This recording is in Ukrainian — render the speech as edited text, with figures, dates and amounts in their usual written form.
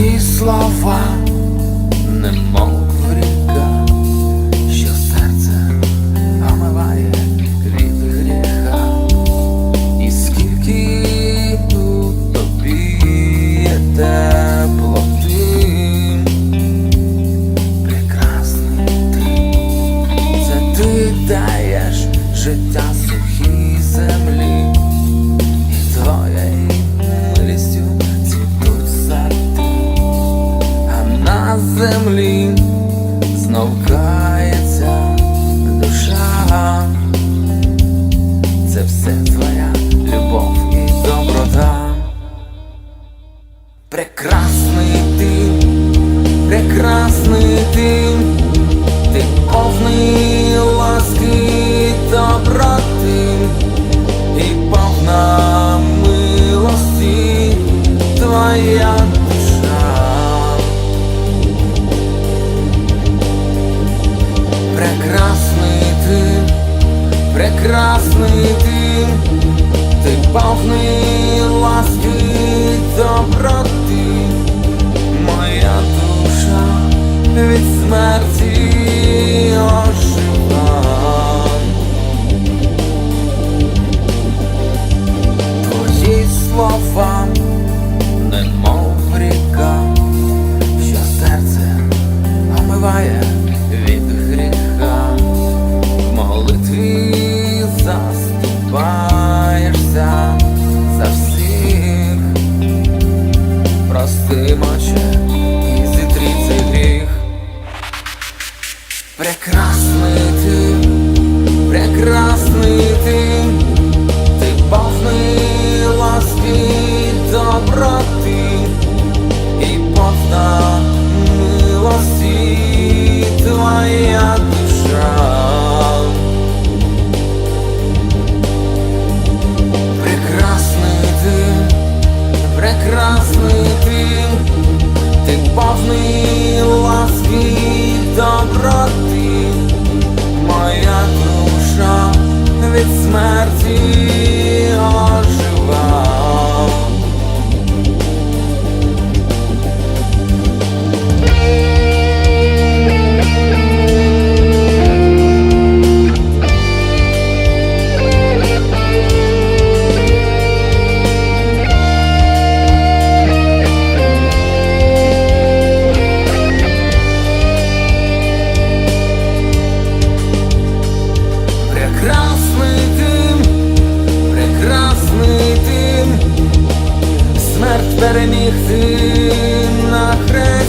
Твої слова, немов ріка, що серце омиває від гріха. І скільки у тобі є теплоти, прекрасний ти, це ти даєш життя сухій землі, і твоєю милістю цвітуть сади, а на землі знов кається душа. Це все твоя любов і доброта. Прекрасний ти, ти повний ласки і доброти, і повна милості твоя душа. Прекрасний ти, ти повний ласки і доброти, моя душа від смерті ожила. Твої слова, немов ріка, що серце омиває від гріха. В молитві заступаєшся за всіх, прости, Отче, і зітри цей гріх. Прекрасний ти, ти повний ласки і доброти, і повна милості твоя душа. Прекрасний ти повний ласки і доброти, моя душа від смерті ожива. Переміг ти на хресті.